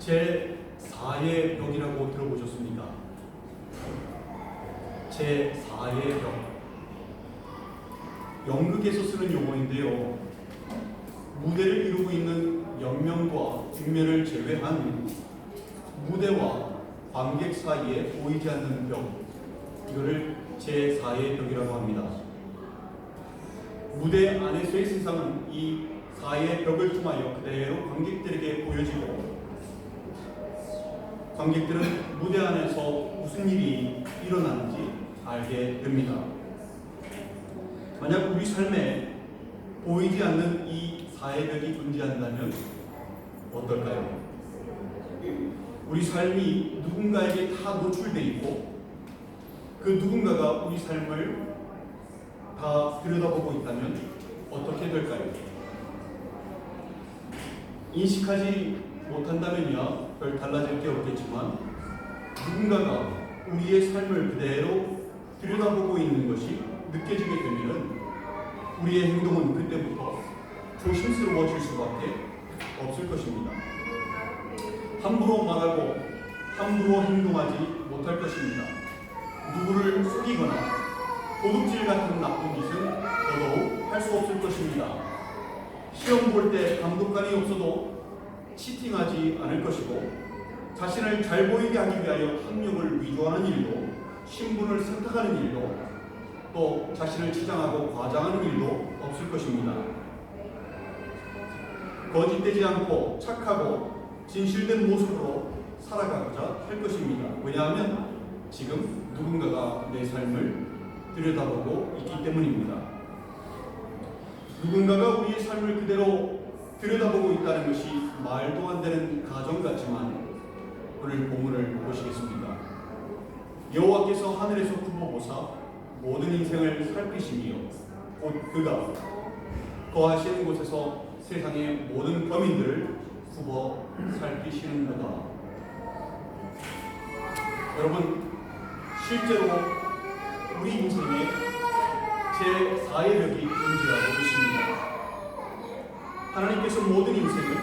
제4의 벽이라고 들어보셨습니까? 제4의 벽. 연극에서 쓰는 용어인데요. 무대를 이루고 있는 옆면과 뒷면을 제외한 무대와 관객 사이에 보이지 않는 벽, 이거를 제4의 벽이라고 합니다. 무대 안에서의 세상은 이 4의 벽을 통하여 그대로 관객들에게 보여지고, 관객들은 무대 안에서 무슨 일이 일어나는지 알게 됩니다. 만약 우리 삶에 보이지 않는 이 4의 벽이 존재한다면 어떨까요? 우리 삶이 누군가에게 다 노출되어 있고, 그 누군가가 우리 삶을 다 들여다보고 있다면 어떻게 될까요? 인식하지 못한다면야 별 달라질 게 없겠지만, 누군가가 우리의 삶을 그대로 들여다보고 있는 것이 느껴지게 되면 우리의 행동은 그때부터 조심스러워질 수밖에 없을 것입니다. 함부로 말하고 함부로 행동하지 못할 것입니다. 누구를 속이거나 도둑질 같은 나쁜 짓은 더더욱 할 수 없을 것입니다. 시험 볼 때 감독관이 없어도 치팅하지 않을 것이고, 자신을 잘 보이게 하기 위하여 학력을 위조하는 일도, 신분을 선택하는 일도, 또 자신을 치장하고 과장하는 일도 없을 것입니다. 거짓되지 않고 착하고 진실된 모습으로 살아가고자 할 것입니다. 왜냐하면 지금 누군가가 내 삶을 들여다보고 있기 때문입니다. 누군가가 우리의 삶을 그대로 들여다보고 있다는 것이 말도 안 되는 가정 같지만, 오늘 본문을 보시겠습니다. 여호와께서 하늘에서 굽어보사 모든 인생을 살피시며 곧 그가 거하시는 곳에서 세상의 모든 범인들을 굽어 살피시는도다. 여러분, 실제로 우리 인생에 제4의 벽이 존재하고 있습니다. 하나님께서 모든 인생을,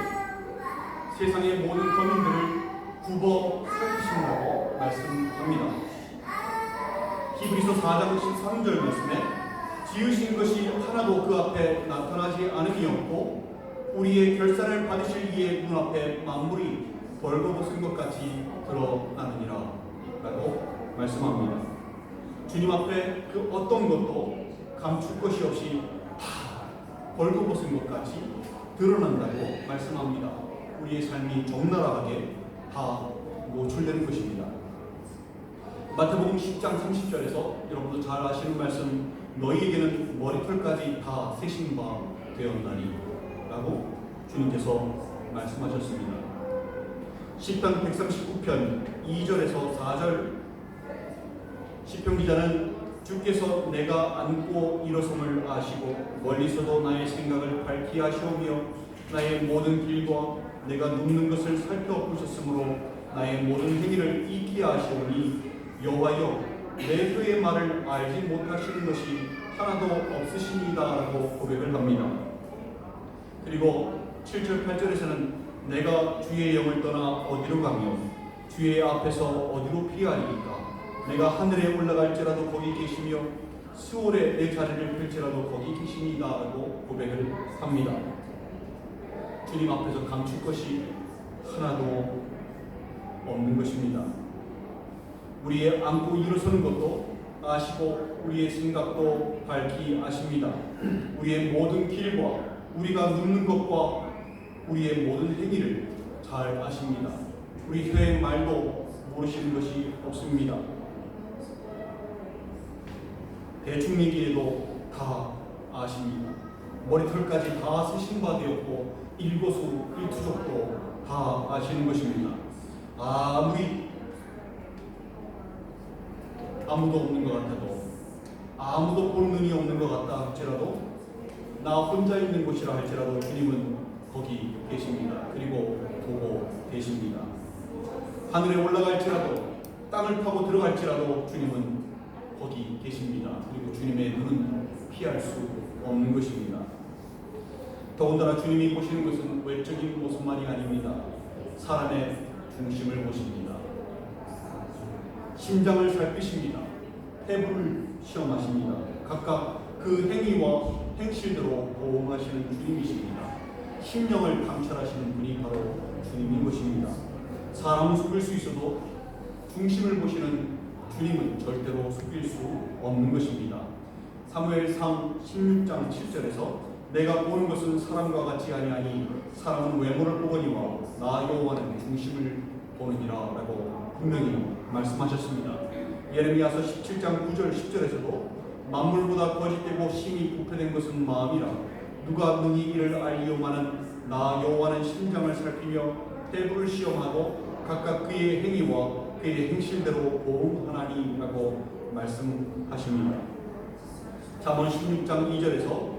세상의 모든 범인들을 굽어 살피신다고 말씀합니다. 히브리서 4장 13절 말씀에 지으신 것이 하나도 그 앞에 나타나지 않음이 없고 우리의 결산을 받으실 이의 눈앞에 만물이 벌거벗은 것 같이 드러나느니라 라고 말씀합니다. 주님 앞에 그 어떤 것도 감출 것이 없이 다 벌거벗은 것 같이 드러난다고 말씀합니다. 우리의 삶이 적나라하게 다 노출되는 것입니다. 마태복음 10장 30절에서 여러분도 잘 아시는 말씀, 너희에게는 머리털까지 다 세신 바 되었나니 라고 주님께서 말씀하셨습니다. 시편 139편 2절에서 4절, 시편 기자는 주께서 내가 앉고 일어섬을 아시고 멀리서도 나의 생각을 밝히 아시오며 나의 모든 길과 내가 눕는 것을 살펴보셨으므로 나의 모든 행위를 익히 아시오니 여호와여 내 혀의 말을 알지 못하시는 것이 하나도 없으시니이다 라고 고백을 합니다. 그리고 7절 8절에서는 내가 주의 영을 떠나 어디로 가며 주의 앞에서 어디로 피하리이까. 내가 하늘에 올라갈지라도 거기 계시며 수월에 내 자리를 펼지라도 거기 계시니이다 라고 고백을 합니다. 주님 앞에서 감출 것이 하나도 없는 것입니다. 우리의 앉고 일어서는 것도 아시고 우리의 생각도 밝히 아십니다. 우리의 모든 길과 우리가 눕는 것과 우리의 모든 행위를 잘 아십니다. 우리 혀의 말도 모르시는 것이 없습니다. 대충 얘기해도 다 아십니다. 머리털까지 다 세신 바 되었고 일거수 일투족도 다 아시는 것입니다. 아무도 없는 것 같아도, 아무도 볼 눈이 없는 것 같다 할지라도, 나 혼자 있는 곳이라 할지라도 주님은 거기 계십니다. 그리고 보고 계십니다. 하늘에 올라갈지라도, 땅을 파고 들어갈지라도 주님은 거기 계십니다. 그리고 주님의 눈은 피할 수 없는 것입니다. 더군다나 주님이 보시는 것은 외적인 모습만이 아닙니다. 사람의 중심을 보십니다. 심장을 살피십니다. 폐부를 시험하십니다. 각각 그 행위와 행실대로 보응하시는 주님이십니다. 심령을 감찰하시는 분이 바로 주님인 것입니다. 사람은 속일 수 있어도 중심을 보시는 주님은 절대로 속일 수 없는 것입니다. 사무엘상 16장 7절에서 내가 보는 것은 사람과 같이 아니하니 사람은 외모를 보거니와 나 여호와는 중심을 보느니라 라고 분명히 말씀하셨습니다. 예레미야서 17장 9절 10절에서도 만물보다 거짓되고 심히 부패된 것은 마음이라 누가 능히 이를 알리오마는 나 여호와는 심장을 살피며 폐부를 시험하고 각각 그의 행위와 그의 행실대로 보응하나니라고 말씀하십니다. 잠언 16장 2절에서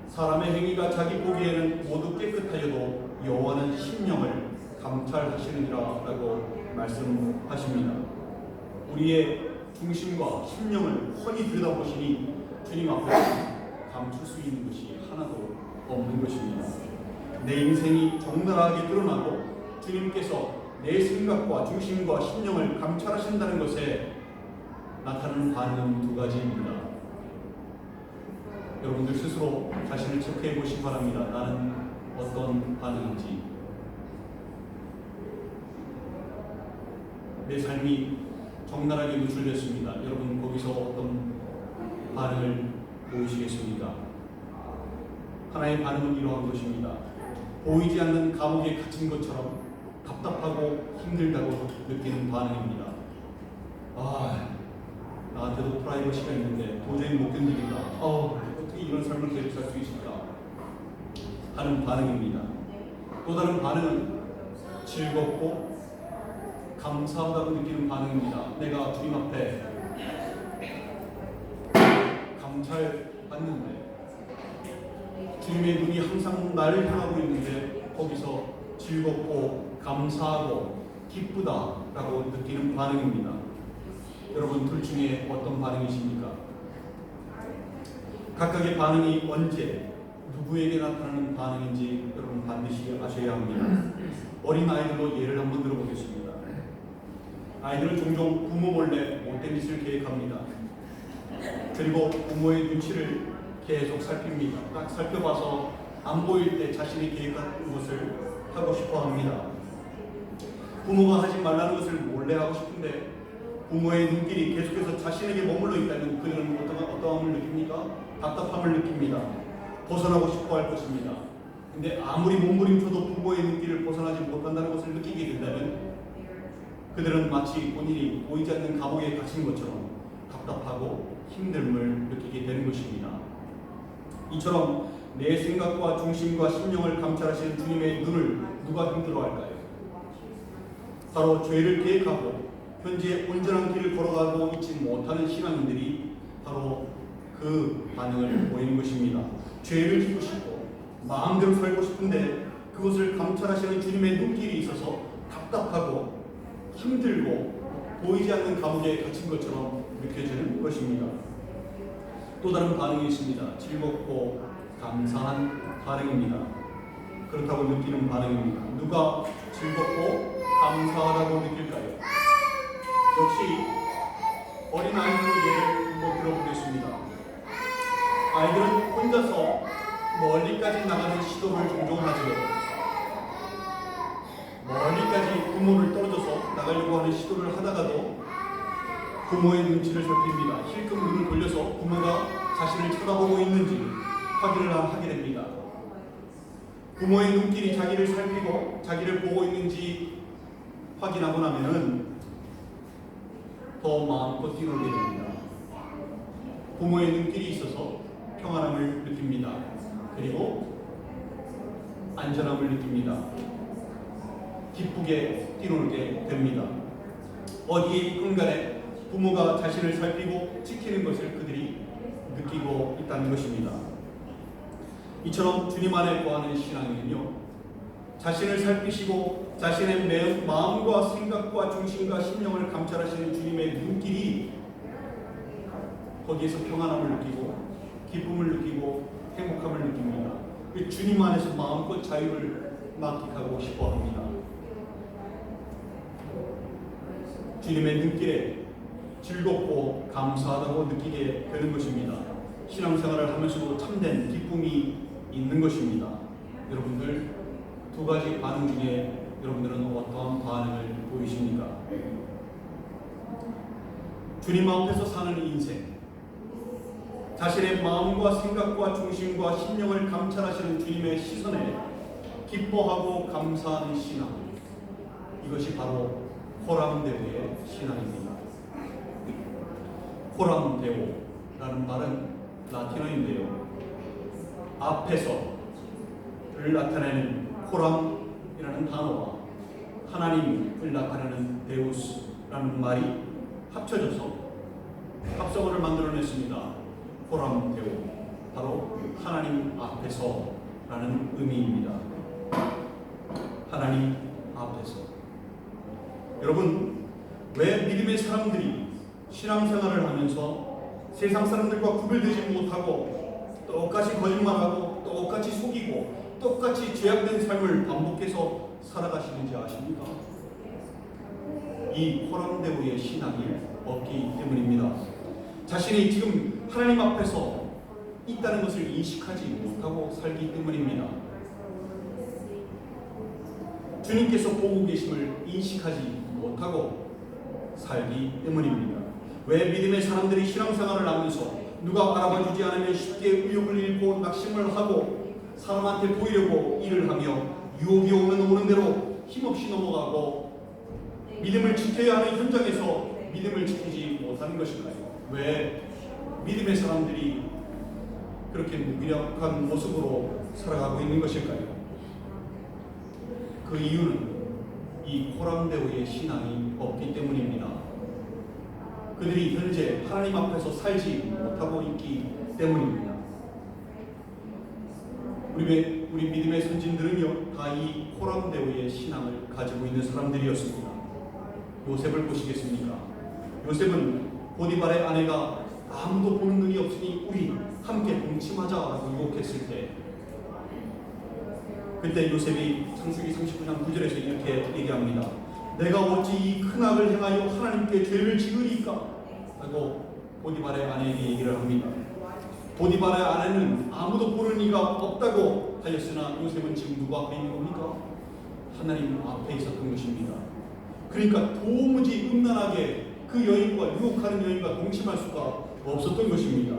사람의 행위가 자기 보기에는 모두 깨끗하여도 여호와는 심령을 감찰하시느니라 라고 말씀하십니다. 우리의 중심과 심령을 훤히 들여다보시니 주님 앞에 감출 수 있는 것이 하나도 없는 것입니다. 내 인생이 적나라하게 드러나고 주님께서 내 생각과 중심과 심령을 감찰하신다는 것에 나타나는 반응은 두 가지입니다. 여러분들 스스로 자신을 체크해 보시기 바랍니다. 나는 어떤 반응인지. 내 삶이 적나라하게 노출됐습니다. 여러분 거기서 어떤 반응을 보이시겠습니까? 하나의 반응은 이러한 것입니다. 보이지 않는 감옥에 갇힌 것처럼 답답하고 힘들다고 느끼는 반응입니다. 나한테도 프라이버시가 있는데 도저히 못 견디겠다. 어떻게 이런 삶을 계속 살 수 있을까? 하는 반응입니다. 또 다른 반응은 즐겁고 감사하다고 느끼는 반응입니다. 내가 주님 앞에 감찰받는데 주님의 눈이 항상 나를 향하고 있는데 거기서 즐겁고 감사하고 기쁘다라고 느끼는 반응입니다. 여러분 둘 중에 어떤 반응이십니까? 각각의 반응이 언제 누구에게 나타나는 반응인지 여러분 반드시 아셔야 합니다. 어린 아이들로 예를 한번 들어보겠습니다. 아이들은 종종 부모 몰래 못된 짓을 계획합니다. 그리고 부모의 눈치를 계속 살핍니다. 딱 살펴봐서 안 보일 때 자신이 계획한 것을 하고 싶어 합니다. 부모가 하지 말라는 것을 몰래 하고 싶은데 부모의 눈길이 계속해서 자신에게 머물러 있다면 그들은 어떠함을 느낍니까? 답답함을 느낍니다. 벗어나고 싶어 할 것입니다. 근데 아무리 몸부림쳐도 부모의 눈길을 벗어나지 못한다는 것을 느끼게 된다면 그들은 마치 본인이 보이지 않는 감옥에 갇힌 것처럼 답답하고 힘듦을 느끼게 되는 것입니다. 이처럼 내 생각과 중심과 심령을 감찰하시는 주님의 눈을 누가 힘들어할까요? 바로 죄를 계획하고 현재 온전한 길을 걸어가고 있지 못하는 신앙인들이 바로 그 반응을 보이는 것입니다. 죄를 짓고 싶고 마음대로 살고 싶은데 그것을 감찰하시는 주님의 눈길이 있어서 답답하고 힘들고 보이지 않는 감옥에 갇힌 것처럼 느껴지는 것입니다. 또 다른 반응이 있습니다. 즐겁고 감사한 반응입니다. 그렇다고 느끼는 반응입니다. 누가 즐겁고 감사하다고 느낄까요? 역시 어린아이들의 예를 한번 들어보겠습니다. 아이들은 혼자서 멀리까지 나가는 시도를 종종 하죠. 멀리까지 부모를 떨어져서 나가려고 하는 시도를 하다가도 부모의 눈치를 살핍니다. 힐끔 눈을 돌려서 부모가 자신을 쳐다보고 있는지 확인을 하게 됩니다. 부모의 눈길이 자기를 살피고 자기를 보고 있는지 확인하고 나면은 더 마음껏 뛰놀게 됩니다. 부모의 눈길이 있어서 평안함을 느낍니다. 그리고 안전함을 느낍니다. 기쁘게 뛰놀게 됩니다. 어디에 있건 간에 부모가 자신을 살피고 지키는 것을 그들이 느끼고 있다는 것입니다. 이처럼 주님 안에 거하는 신앙인은요, 자신을 살피시고 자신의 마음과 생각과 중심과 심령을 감찰하시는 주님의 눈길이 거기에서 평안함을 느끼고 기쁨을 느끼고 행복함을 느낍니다. 주님 안에서 마음껏 자유를 만끽하고 싶어 합니다. 주님의 눈길에 즐겁고 감사하다고 느끼게 되는 것입니다. 신앙생활을 하면서도 참된 기쁨이 있는 것입니다. 여러분들 두 가지 반응 중에 여러분들은 어떠한 반응을 보이십니까? 주님 앞에서 사는 인생, 자신의 마음과 생각과 중심과 심령을 감찰하시는 주님의 시선에 기뻐하고 감사하는 신앙, 이것이 바로 호람데오의 신앙입니다. 호람데오라는 말은 라틴어인데요, 앞에서를 나타내는 호람이라는 단어와 하나님을 나타내는 데우스라는 말이 합쳐져서 합성어를 만들어냈습니다. 호람데오, 바로 하나님 앞에서라는 의미입니다. 하나님 앞에서. 여러분, 왜 믿음의 사람들이 신앙생활을 하면서 세상 사람들과 구별되지 못하고 똑같이 거짓말하고 똑같이 속이고 똑같이 죄악된 삶을 반복해서 살아가시는지 아십니까? 이 호람데오의 신앙이 없기 때문입니다. 자신이 지금 하나님 앞에서 있다는 것을 인식하지 못하고 살기 때문입니다. 주님께서 보고 계심을 인식하지 못하고 살기 때문입니다. 왜 믿음의 사람들이 신앙생활을 하면서 누가 알아봐주지 않으면 쉽게 의욕을 잃고 낙심을 하고 사람한테 보이려고 일을 하며 유혹이 오는 대로 힘없이 넘어가고 믿음을 지켜야 하는 현장에서 믿음을 지키지 못하는 것일까요? 왜 믿음의 사람들이 그렇게 무기력한 모습으로 살아가고 있는 것일까요? 그 이유는 이 호람데오의 신앙이 없기 때문입니다. 그들이 현재 하나님 앞에서 살지 못하고 있기 때문입니다. 우리 믿음의 선진들은요, 다 이 호람데오의 신앙을 가지고 있는 사람들이었습니다. 요셉을 보시겠습니까? 요셉은 보디발의 아내가 아무도 보는 눈이 없으니 우리 함께 동침하자라고 유혹했을 때, 그때 요셉이 창세기 39장 9절에서 이렇게 얘기합니다. 내가 어찌 이 큰 악을 행하여 하나님께 죄를 지으리까? 라고 보디발의 아내에게 얘기를 합니다. 보디발의 아내는 아무도 보는 이가 없다고 하였으나 요셉은 지금 누구 앞에 있는 겁니까? 하나님 앞에 있었던 것입니다. 그러니까 도무지 음란하게 그 여인과 유혹하는 여인과 동침할 수가 없었던 것입니다.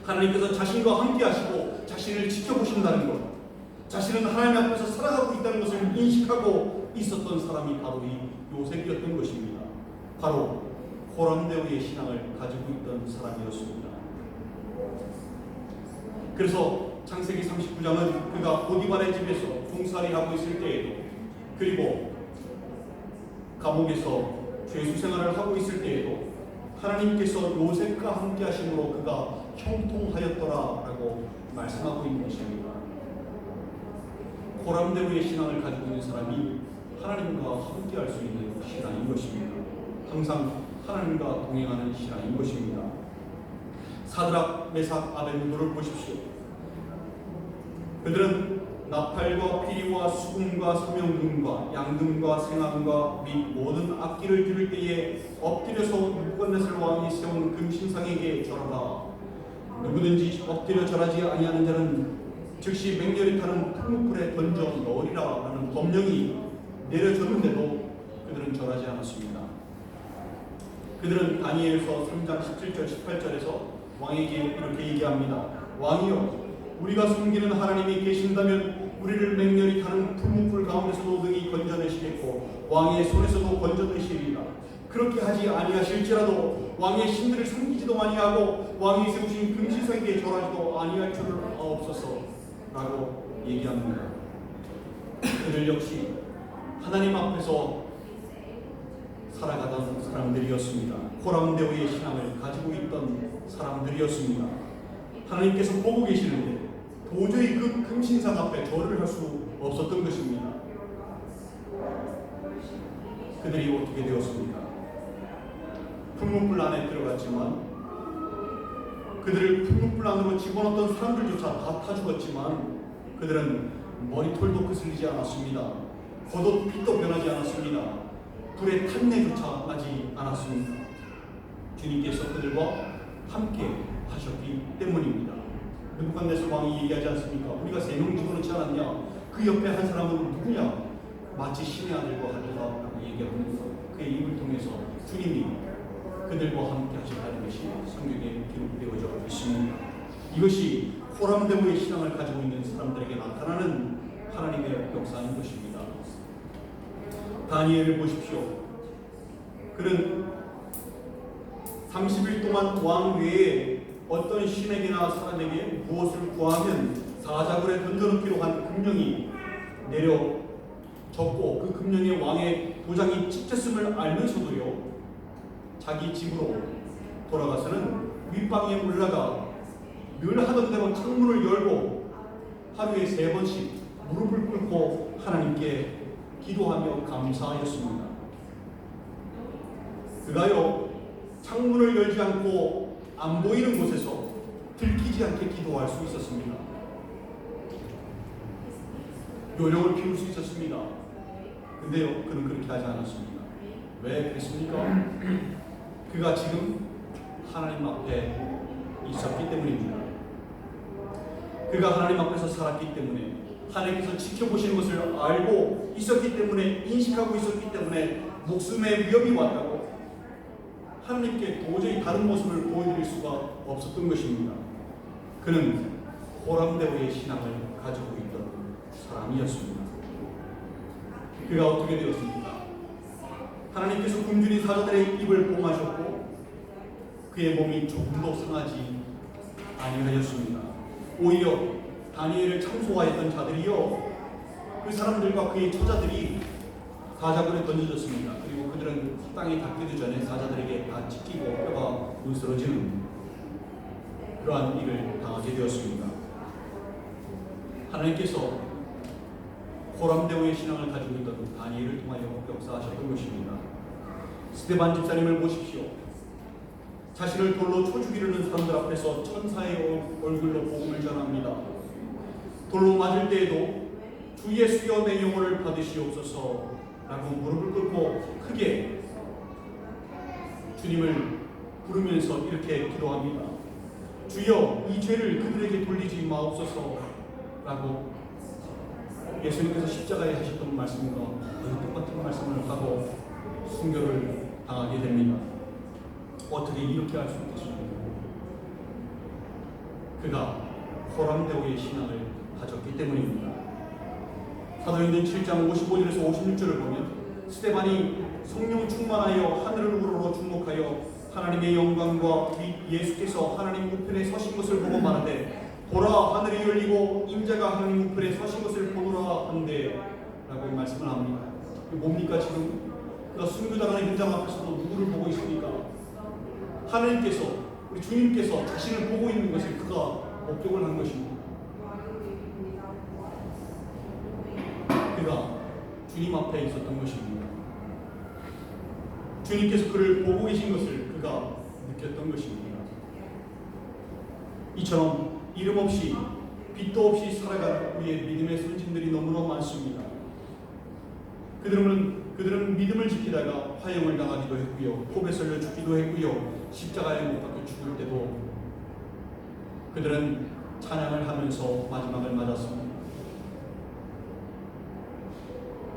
하나님께서 자신과 함께 하시고 자신을 지켜보신다는 것, 자신은 하나님 앞에서 살아가고 있다는 것을 인식하고 있었던 사람이 바로 이 요셉이었던 것입니다. 바로 호람데오의 신앙을 가지고 있던 사람이었습니다. 그래서 창세기 39장은 그가 보디발의 집에서 종살이하고 있을 때에도, 그리고 감옥에서 죄수 생활을 하고 있을 때에도 하나님께서 요셉과 함께 하심으로 그가 형통하였더라라고 말씀하고 있는 것입니다. 호람데오의 신앙을 가지고 있는 사람이 하나님과 함께 할 수 있는 신앙인 것입니다. 항상 하나님과 동행하는 신앙인 것입니다. 사드락, 메삭, 아벳느고를 보십시오. 그들은 나팔과 피리와 수금과 소명금과 양금과 생암과 및 모든 악기를 들을 때에 엎드려서 느부갓네살 왕이 세운 금신상에게 절하라. 누구든지 엎드려 절하지 아니하는 자는 즉시 맹렬히 타는 풀무불에 던져 넣으리라 라는 법령이 내려졌는데도 그들은 절하지 않았습니다. 그들은 다니엘서 3장 17절 18절에서 왕에게 이렇게 얘기합니다. 왕이여, 우리가 숨기는 하나님이 계신다면 우리를 맹렬히 타는 풀무불 가운데서도 능히 건져내시겠고 왕의 손에서도 건져내시리라. 그렇게 하지 아니하실지라도 왕의 신들을 섬기지도 아니하고 왕이 세우신 금신상에게 절하지도 아니할 줄을 아옵소서 라고 얘기합니다. 그들 역시 하나님 앞에서 살아가던 사람들이었습니다. 호람데오의 신앙을 가지고 있던 사람들이었습니다. 하나님께서 보고 계시는데 도저히 그 금신상 앞에 절을 할 수 없었던 것입니다. 그들이 어떻게 되었습니까? 풀무불 안에 들어갔지만, 그들을 풀무불 안으로 집어넣었던 사람들조차 다 타 죽었지만 그들은 머리털도 거슬리지 않았습니다. 겉옷 핏도 변하지 않았습니다. 불의 탄내조차 나지 않았습니다. 주님께서 그들과 함께 하셨기 때문입니다. 느부갓네살 왕이 얘기하지 않습니까? 우리가 3명 죽어놓지 않았냐? 그 옆에 한 사람은 누구냐? 마치 신의 아들과 같다라고 얘기합니다. 그의 입을 통해서 주님이 그들과 함께 하셨다는 것이 성경에 기록되어져 있습니다. 이것이 호람대오의 신앙을 가지고 있는 사람들에게 나타나는 하나님의 역사인 것입니다. 다니엘을 보십시오. 그는 30일 동안 왕 외에 어떤 신에게나 사람에게 무엇을 구하면 사자굴에 던져놓기로 한 금령이 내려졌고 그 금령에 왕의 도장이 찍혔음을 알면서도요, 자기 집으로 돌아가서는 윗방에 올라가 늘 하던 대로 창문을 열고 하루에 3번씩 무릎을 꿇고 하나님께 기도하며 감사하였습니다. 그가요, 창문을 열지 않고 안 보이는 곳에서 들키지 않게 기도할 수 있었습니다. 요령을 피울 수 있었습니다. 근데요, 그는 그렇게 하지 않았습니다. 왜 그랬습니까? 그가 지금 하나님 앞에 있었기 때문입니다. 그가 하나님 앞에서 살았기 때문에, 하나님께서 지켜보시는 것을 알고 있었기 때문에, 인식하고 있었기 때문에 목숨의 위협이 왔다고 하나님께 도저히 다른 모습을 보여드릴 수가 없었던 것입니다. 그는 호람대오의 신앙을 가지고 있던 사람이었습니다. 그가 어떻게 되었습니까? 하나님께서 굶주린 사자들의 입을 봉하셨고 그의 몸이 조금도 상하지 아니하였습니다. 오히려 다니엘을 참소하였던 자들이요, 그 사람들과 그의 처자들이 사자굴에 던져졌습니다. 그리고 그들은 땅에 닿기도 전에 사자들에게 다 찢기고 뼈가 부스러지는 그러한 일을 당하게 되었습니다. 하나님께서 호람대오의 신앙을 가지고 있던 다니엘을 통하여 역사하셨던 것입니다. 스데반 집사님을 보십시오. 자신을 돌로 쳐 죽이려는 사람들 앞에서 천사의 얼굴로 복음을 전합니다. 돌로 맞을 때에도 주 예수여 내 영혼을 받으시옵소서 라고 무릎을 꿇고 크게 주님을 부르면서 이렇게 기도합니다. 주여 이 죄를 그들에게 돌리지 마옵소서 라고 예수님께서 십자가에 하셨던 말씀과 거의 똑같은 말씀을 하고 순교를 당하게 됩니다. 어떻게 이렇게 할 수 있겠습니까? 그가 호람대오의 신앙을 가졌기 때문입니다. 사도행전 7장 55절에서 56절을 보면 스데반이 성령 충만하여 하늘을 우러러 주목하여 하나님의 영광과 예수께서 하나님 우편에 서신 것을 보고 말하되 보라 하늘이 열리고 인자가 하나님 우편에 서신 것을 보노라 한데 라고 말씀을 합니다. 뭡니까? 지금 그가 순교당하는 현장 앞에서도 누구를 보고 있습니까? 하나님께서, 우리 주님께서 자신을 보고 있는 것을 그가 목격을 한 것입니다. 그가 주님 앞에 있었던 것입니다. 주님께서 그를 보고 계신 것을 그가 느꼈던 것입니다. 이처럼 이름 없이 빛도 없이 살아가는 우리의 믿음의 선진들이 너무나 많습니다. 그들은 믿음을 지키다가 화형을 당하기도 했고요, 포에 썰려 죽기도 했고요, 십자가에 못 박혀 죽을 때도 그들은 찬양을 하면서 마지막을 맞았습니다.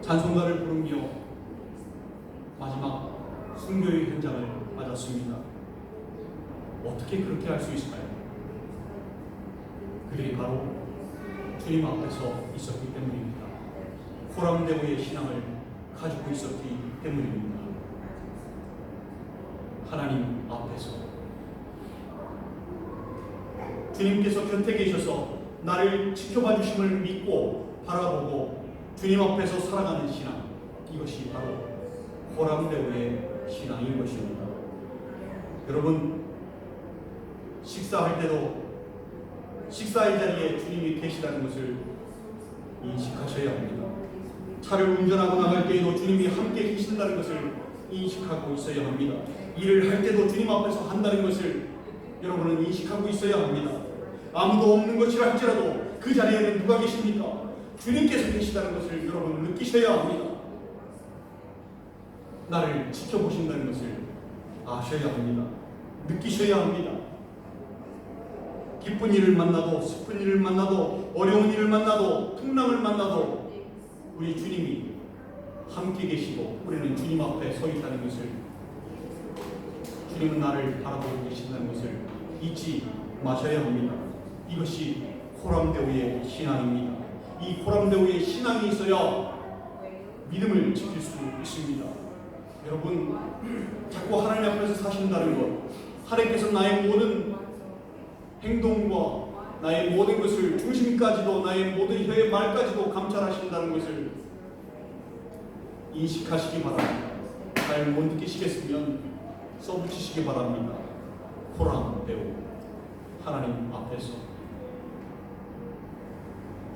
찬송가를 부르며 마지막 순교의 현장을 맞았습니다. 어떻게 그렇게 할 수 있을까요? 그들이 바로 주님 앞에서 있었기 때문입니다. 호람대오의 신앙을 가지고 있었기 때문입니다. 하나님 앞에서 주님께서 곁에 계셔서 나를 지켜봐 주심을 믿고 바라보고 주님 앞에서 살아가는 신앙, 이것이 바로 호람대오의 신앙인 것입니다. 여러분, 식사할 때도 식사의 자리에 주님이 계시다는 것을 인식하셔야 합니다. 차를 운전하고 나갈 때에도 주님이 함께 계신다는 것을 인식하고 있어야 합니다. 일을 할 때도 주님 앞에서 한다는 것을 여러분은 인식하고 있어야 합니다. 아무도 없는 것이라 할지라도 그 자리에는 누가 계십니까? 주님께서 계시다는 것을 여러분은 느끼셔야 합니다. 나를 지켜보신다는 것을 아셔야 합니다. 느끼셔야 합니다. 기쁜 일을 만나도 슬픈 일을 만나도 어려운 일을 만나도 풍랑을 만나도 우리 주님이 함께 계시고 우리는 주님 앞에 서 있다는 것을, 주님은 나를 바라보고 계신다는 것을 잊지 마셔야 합니다. 이것이 코람데오의 신앙입니다. 이 코람데오의 신앙이 있어야 믿음을 지킬 수 있습니다. 여러분, 자꾸 하나님 앞에서 사신다는 것, 하나님께서 나의 모든 행동과 나의 모든 것을, 중심까지도 나의 모든 혀의 말까지도 감찰하신다는 것을 인식하시기 바랍니다. 잘 못 느끼시겠으면 써붙이시기 바랍니다. 코람데오, 하나님 앞에서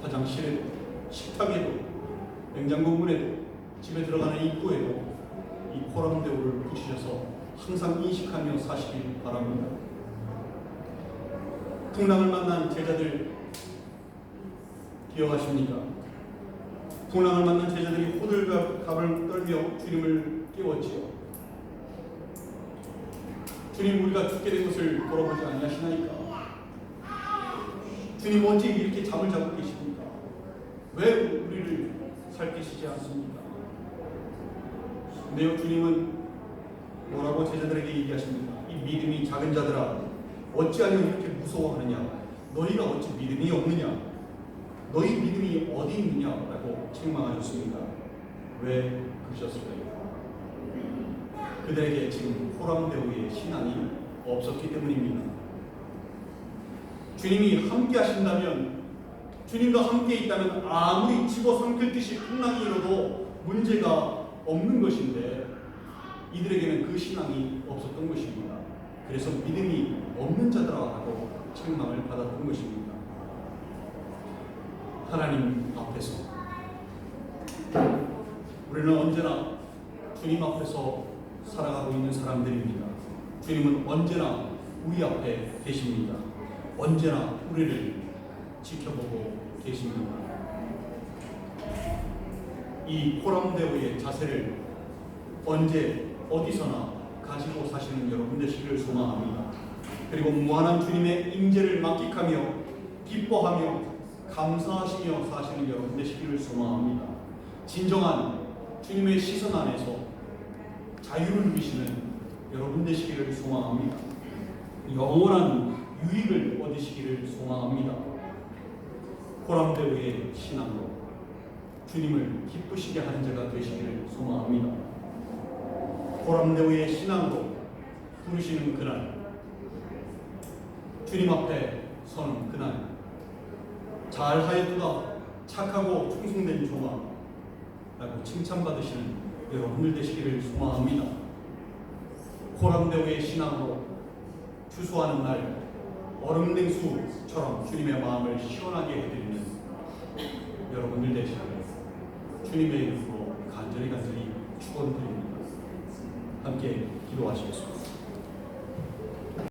화장실에도, 식탁에도, 냉장고 문에도, 집에 들어가는 입구에도 이 코람데오를 붙이셔서 항상 인식하며 사시길 바랍니다. 풍랑을 만난 제자들 기억하십니까? 풍랑을 만난 제자들이 호들갑을 떨며 주님을 깨웠지요. 주님, 우리가 죽게 된 것을 돌아보지 아니하시나이까? 주님, 언제 이렇게 잠을 자고 계십니까? 왜 우리를 살피시지 않습니까? 근데요, 주님은 뭐라고 제자들에게 얘기하십니까? 이 믿음이 작은 자들아, 어찌하여 이렇게 무서워하느냐? 너희가 어찌 믿음이 없느냐? 너희 믿음이 어디 있느냐? 라고 책망하셨습니다. 왜 그러셨을까요? 그들에게 지금 코람데오의 신앙이 없었기 때문입니다. 주님이 함께 하신다면, 주님과 함께 있다면 아무리 집어삼킬 풍랑이 일어도 문제가 없는 것인데 이들에게는 그 신앙이 없었던 것입니다. 그래서 믿음이 없는 자들하고 책망을 받았던 것입니다. 하나님 앞에서 우리는 언제나 주님 앞에서 살아가고 있는 사람들입니다. 주님은 언제나 우리 앞에 계십니다. 언제나 우리를 지켜보고 계십니다. 이 코람데오의 자세를 언제 어디서나 가지고 사시는 여러분 되시기를 소망합니다. 그리고 무한한 주님의 임재를 만끽하며 기뻐하며 감사하시며 사시는 여러분 되시기를 소망합니다. 진정한 주님의 시선 안에서 자유를 누리시는 여러분 되시기를 소망합니다. 영원한 유익을 얻으시기를 소망합니다. 코람데오의 신앙으로 주님을 기쁘시게 하는 자가 되시기를 소망합니다. 코람데오의 신앙으로 부르시는 그날, 주님 앞에 서는 그날, 잘하였도다 착하고 충성된 종아 라고 칭찬받으시는 여러분들 되시기를 소망합니다. 코람데오의 신앙으로 추수하는 날 얼음냉수처럼 주님의 마음을 시원하게 해드리는 여러분들 되시기를 주님의 이름으로 간절히 축원드립니다. 함께 기도하시겠습니다.